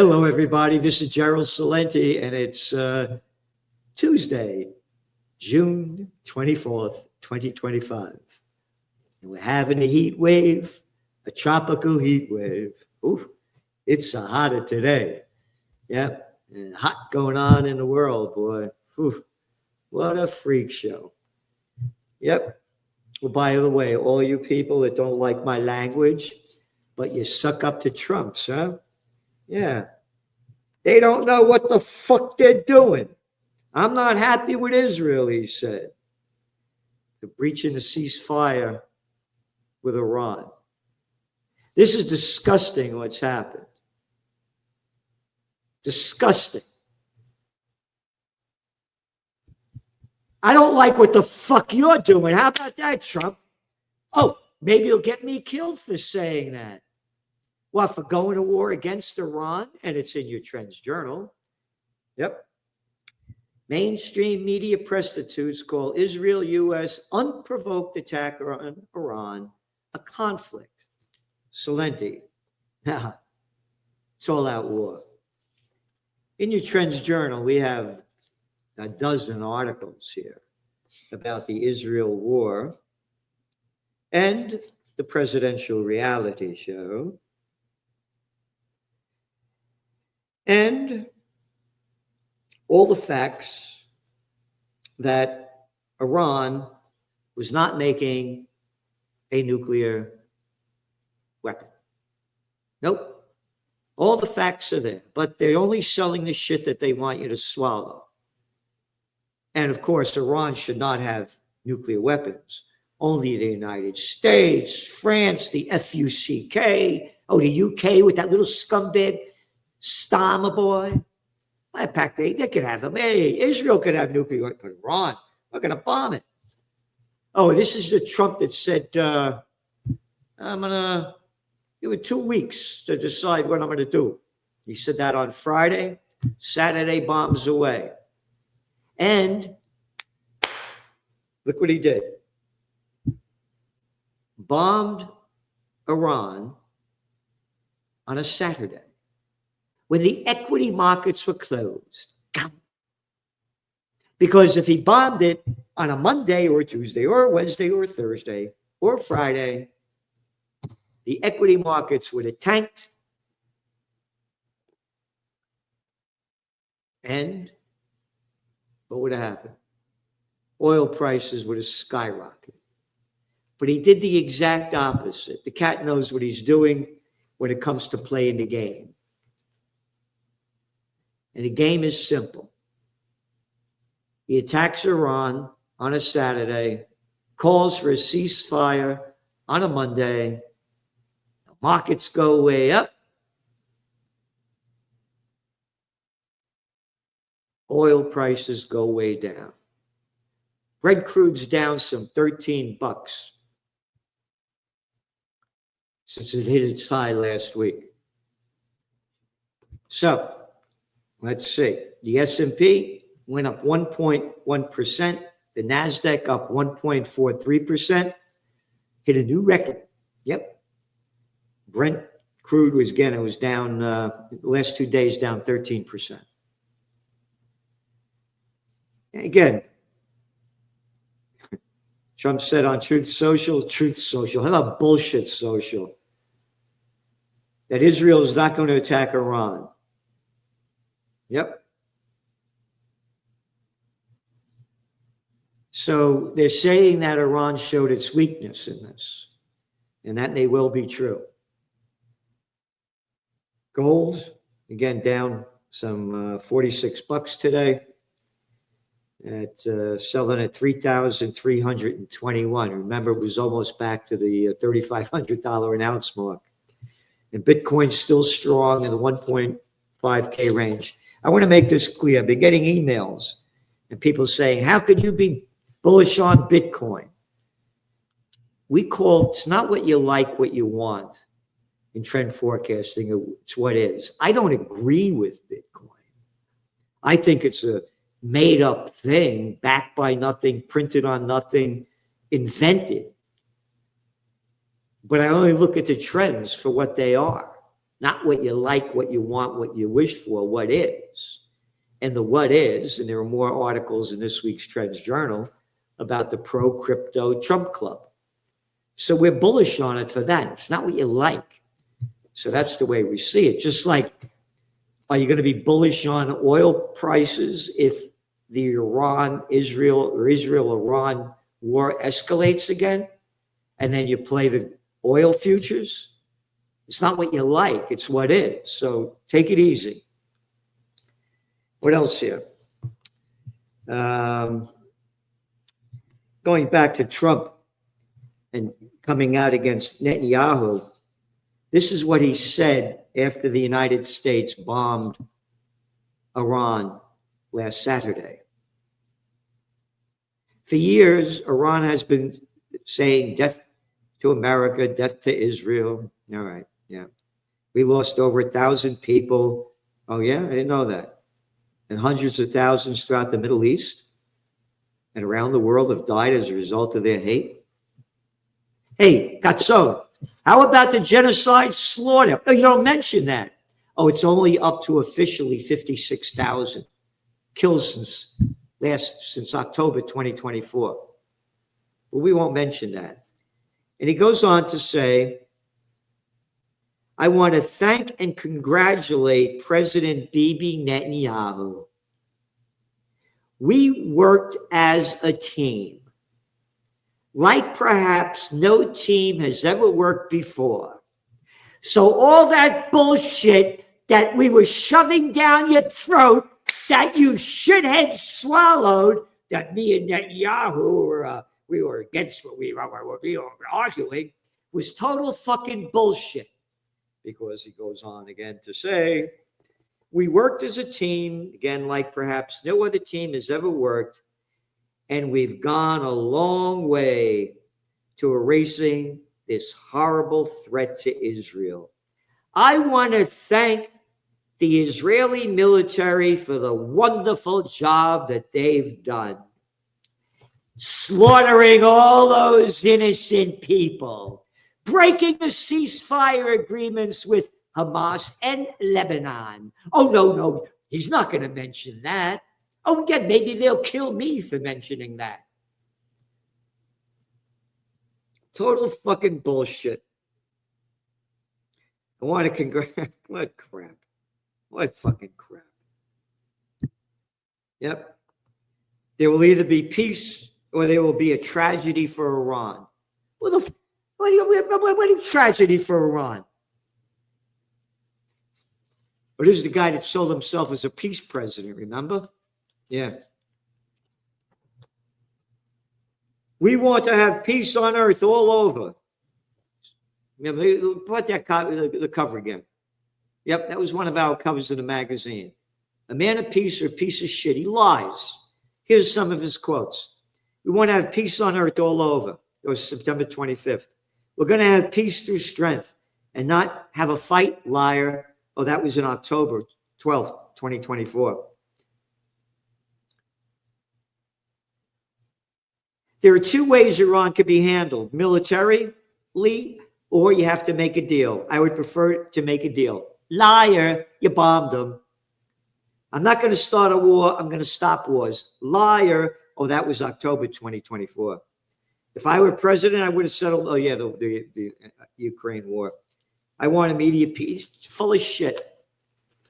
Hello, everybody. This is Gerald Celente, and it's Tuesday, June 24th, 2025. And we're having a heat wave, a tropical heat wave. Ooh, it's so hotter today. Yep, and hot going on in the world, boy. Ooh, what a freak show. Yep. Well, by the way, all you people that don't like my language, but you suck up to Trump's, huh? Yeah. They don't know what the fuck they're doing. I'm not happy with Israel, he said. They're breaching the ceasefire with Iran. This is disgusting what's happened. Disgusting. I don't like what the fuck you're doing. How about that, Trump? Oh, maybe you'll get me killed for saying that. What, for going to war against Iran? And it's in your Trends Journal. Yep. Mainstream media Presstitutes call Israel-U.S. unprovoked attack on Iran a conflict. Celente. It's all out war. In your Trends Journal, we have a dozen articles here about the Israel war and the presidential reality show. And all the facts that Iran was not making a nuclear weapon. Nope. All the facts are there, but they're only selling the shit that they want you to swallow. And of course, Iran should not have nuclear weapons. Only the United States, France, the FUCK, the UK with that little scumbag Starmer boy. They could have them. Hey, Israel could have nuclear weapons, but Iran, we're going to bomb it. Oh, this is the Trump that said, I'm going to give it 2 weeks to decide what I'm going to do. He said that on Friday. Saturday, bombs away. And look what he did. Bombed Iran on a Saturday when the equity markets were closed. Because if he bombed it on a Monday or Tuesday or Wednesday or Thursday or Friday, the equity markets would have tanked. And what would have happened? Oil prices would have skyrocketed. But he did the exact opposite. The cat knows what he's doing when it comes to playing the game. And the game is simple. He attacks Iran on a Saturday, calls for a ceasefire on a Monday. The markets go way up. Oil prices go way down. Brent crude's down some $13 since it hit its high last week. So, let's see. The S&P went up 1.1%. The NASDAQ up 1.43%. Hit a new record. Yep. Brent crude was, again, it was down, the last 2 days down 13%. And again, Trump said on Truth Social, how about bullshit social, that Israel is not going to attack Iran. Yep. So they're saying that Iran showed its weakness in this, and that may well be true. Gold, again, down some $46 today. At selling at $3,321. Remember, it was almost back to the $3,500 an ounce mark. And Bitcoin's still strong in the 1.5K range. I want to make this clear. I've been getting emails and people saying, how could you be bullish on Bitcoin? It's not what you like, what you want in trend forecasting. It's what is. I don't agree with Bitcoin. I think it's a made up thing, backed by nothing, printed on nothing, invented. But I only look at the trends for what they are. not what you like, what you want, what you wish for, what is. And the what is, and there are more articles in this week's Trends Journal about the pro-crypto Trump Club. So we're bullish on it for that. It's not what you like. So that's the way we see it. Just like, are you going to be bullish on oil prices if the Israel-Iran war escalates again? And then you play the oil futures? It's not what you like. It's what is. So take it easy. What else here? Going back to Trump and coming out against Netanyahu, this is what he said after the United States bombed Iran last Saturday. For years, Iran has been saying death to America, death to Israel. All right, yeah. We lost over 1,000 people. Oh, yeah? I didn't know that. And hundreds of thousands throughout the Middle East and around the world have died as a result of their hate. Hey, Gatso, how about the genocide slaughter? Oh, you don't mention that. Oh, it's only up to officially 56,000 kills since October 2024. Well, we won't mention that. And he goes on to say, I want to thank and congratulate President Bibi Netanyahu. We worked as a team, like perhaps no team has ever worked before. So all that bullshit that we were shoving down your throat, that you shitheads swallowed, that me and Netanyahu we were against what we were arguing, was total fucking bullshit. Because he goes on again to say, we worked as a team, again, like perhaps no other team has ever worked, and we've gone a long way to erasing this horrible threat to Israel. I want to thank the Israeli military for the wonderful job that they've done, slaughtering all those innocent people, breaking the ceasefire agreements with Hamas and Lebanon. Oh, no, he's not going to mention that. Oh, yeah, maybe they'll kill me for mentioning that. Total fucking bullshit. I want to congratulate. What crap. What fucking crap. Yep. There will either be peace or there will be a tragedy for Iran. What tragedy for Iran? But this is the guy that sold himself as a peace president, remember? Yeah. We want to have peace on earth all over. Remember, put that the cover again. Yep, that was one of our covers of the magazine. A man of peace or a piece of shit. He lies. Here's some of his quotes. We want to have peace on earth all over. It was September 25th. We're going to have peace through strength and not have a fight, liar. Oh, that was in October 12th, 2024. There are two ways Iran could be handled, militarily, or you have to make a deal. I would prefer to make a deal. Liar, you bombed them. I'm not going to start a war. I'm going to stop wars. Liar. Oh, that was October 2024. If I were president, I would have settled. Oh, yeah, the Ukraine war. I want immediate peace. Full of shit.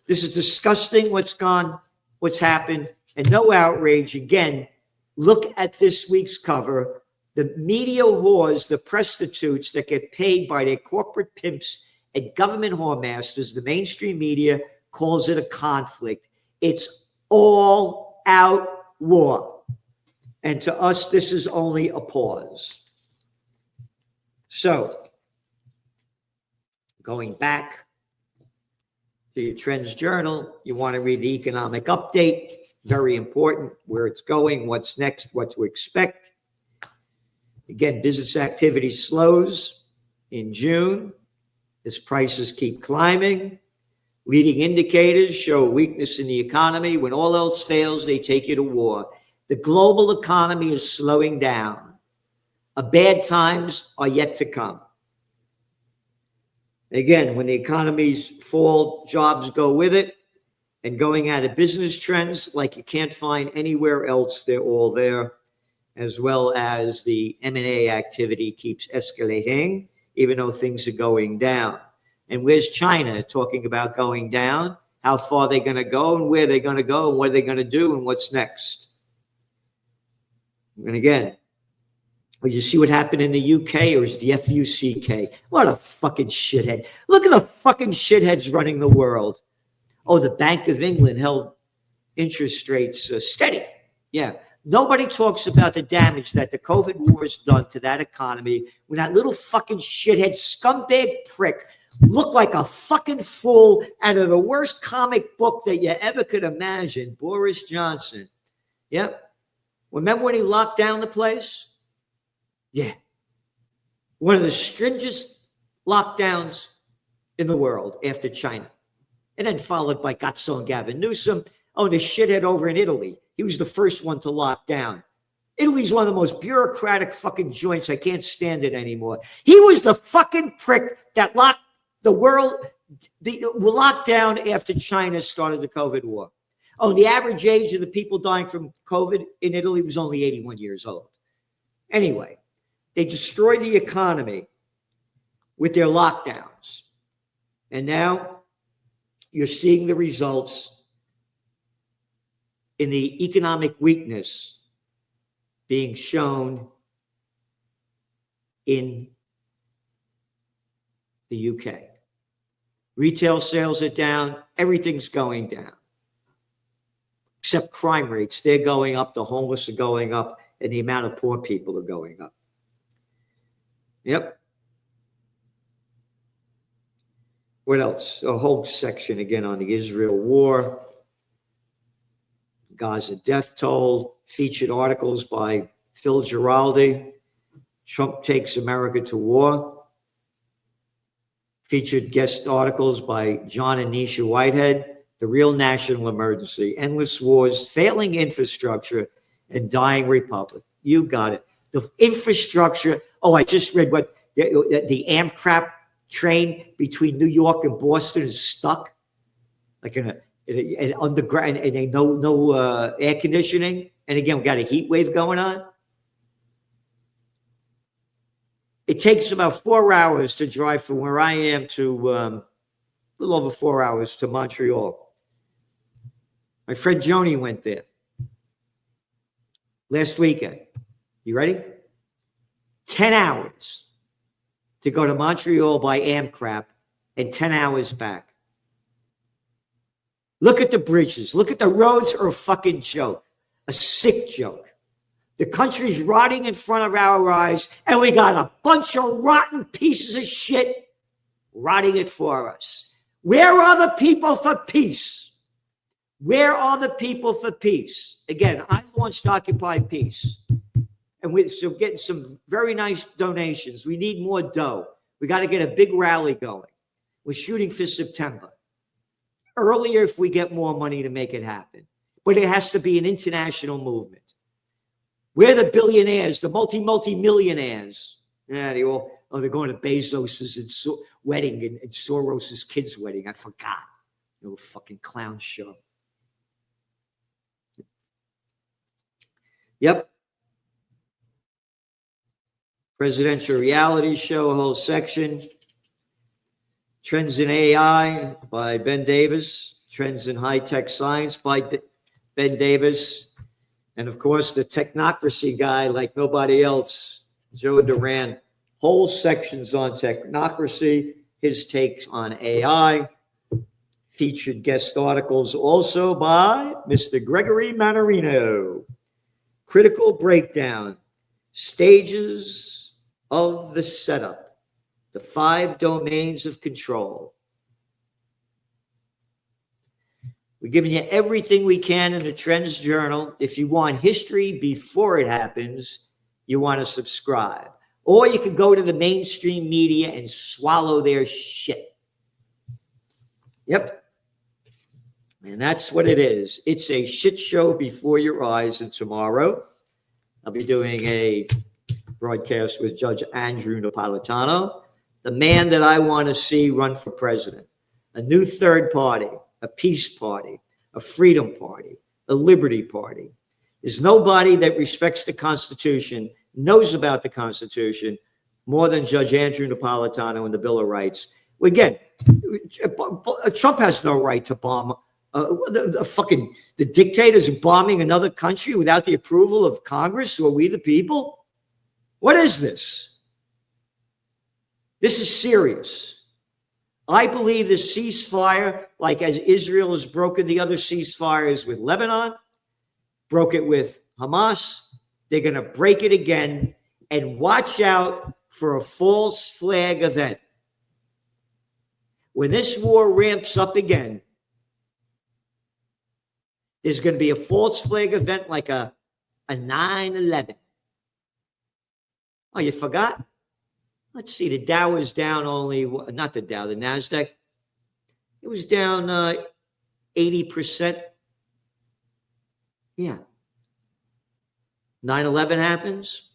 This is disgusting what's happened, and no outrage. Again, look at this week's cover. The media whores, the Presstitutes that get paid by their corporate pimps and government whoremasters, the mainstream media calls it a conflict. It's all out war. And to us, this is only a pause. So, going back to your Trends Journal, you want to read the economic update. Very important, where it's going, what's next, what to expect. Again, business activity slows in June as prices keep climbing. Leading indicators show weakness in the economy. When all else fails, they take you to war. The global economy is slowing down. Bad times are yet to come. Again, when the economies fall, jobs go with it, and going out of business trends like you can't find anywhere else, they're all there, as well as the M&A activity keeps escalating, even though things are going down. And where's China talking about going down? How far they're going to go and where they're going to go and what they're going to do and what's next. And again, did you see what happened in the UK, or is the FUCK? What a fucking shithead. Look at the fucking shitheads running the world. Oh, the Bank of England held interest rates steady. Yeah. Nobody talks about the damage that the COVID war has done to that economy when that little fucking shithead scumbag prick looked like a fucking fool out of the worst comic book that you ever could imagine, Boris Johnson. Yep. Remember when he locked down the place? Yeah. One of the stringent lockdowns in the world after China. And then followed by Gazzo and Gavin Newsom. Oh, the shithead over in Italy. He was the first one to lock down. Italy's one of the most bureaucratic fucking joints. I can't stand it anymore. He was the fucking prick that locked the world, locked down after China started the COVID war. Oh, the average age of the people dying from COVID in Italy was only 81 years old. Anyway, they destroyed the economy with their lockdowns. And now you're seeing the results in the economic weakness being shown in the UK. Retail sales are down. Everything's going down. Except crime rates. They're going up. The homeless are going up. And the amount of poor people are going up. Yep. What else? A whole section again on the Israel war. Gaza death toll, featured articles by Phil Giraldi. Trump takes America to war. Featured guest articles by John and Nisha Whitehead. The real national emergency, endless wars, failing infrastructure, and dying republic. You got it. The infrastructure. Oh, I just read what the Amtrak train between New York and Boston is stuck, like in an underground, and they no air conditioning. And again, we got a heat wave going on. It takes about 4 hours to drive from where I am to a little over 4 hours to Montreal. My friend Joni went there last weekend. You ready? 10 hours to go to Montreal by Amtrak and 10 hours back. Look at the bridges. Look at the roads are a fucking joke. A sick joke. The country's rotting in front of our eyes, and we got a bunch of rotten pieces of shit rotting it for us. Where are the people for peace? Where are the people for peace? Again, I launched Occupy Peace. And we're getting some very nice donations. We need more dough. We got to get a big rally going. We're shooting for September. Earlier if we get more money to make it happen. But it has to be an international movement. We're the billionaires, the multi-millionaires. Yeah, they're going to Bezos's wedding and Soros's kid's wedding. I forgot. Little fucking clown show. Yep. Presidential reality show, a whole section. Trends in AI by Ben Davis. Trends in high-tech science by Ben Davis. And, of course, the technocracy guy like nobody else, Joe Duran. Whole sections on technocracy, his takes on AI. Featured guest articles also by Mr. Gregory Manarino. Critical breakdown. Stages of the setup. The 5 domains of control. We're giving you everything we can in the Trends Journal. If you want history before it happens, you want to subscribe. Or you can go to the mainstream media and swallow their shit. Yep. And that's what it is. It's a shit show before your eyes. And tomorrow, I'll be doing a broadcast with Judge Andrew Napolitano the man that I want to see run for president. A new third party, a peace party, a freedom party, a liberty party. There's nobody that respects the Constitution, knows about the Constitution, more than Judge Andrew Napolitano and the Bill of Rights. Again, Trump has no right to bomb. The dictators bombing another country without the approval of Congress, or we the people? What is this? This is serious. I believe this ceasefire, like as Israel has broken the other ceasefires with Lebanon, broke it with Hamas, they're going to break it again, and watch out for a false flag event. When this war ramps up again, there's going to be a false flag event like a 9/11. Oh, you forgot? Let's see, the Dow is down only, not the Dow, the NASDAQ. It was down 80%. Yeah. 9/11 happens.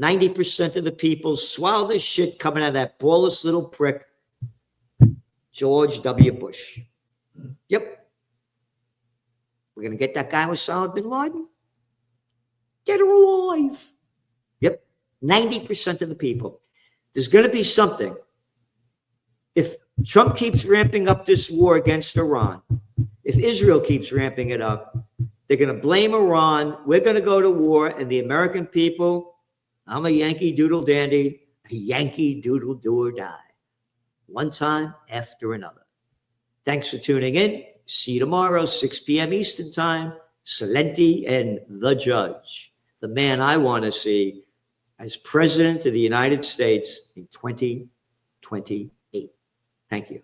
90% of the people swallow this shit coming out of that ballless little prick, George W. Bush. Yep. We're going to get that guy Osama bin Laden. Get her alive. Yep. 90% of the people. There's going to be something. If Trump keeps ramping up this war against Iran, if Israel keeps ramping it up, they're going to blame Iran. We're going to go to war, and the American people, I'm a Yankee Doodle dandy, a Yankee Doodle do or die. One time after another. Thanks for tuning in. See you tomorrow, 6 p.m. Eastern Time. Celente and the Judge, the man I want to see as President of the United States in 2028. Thank you.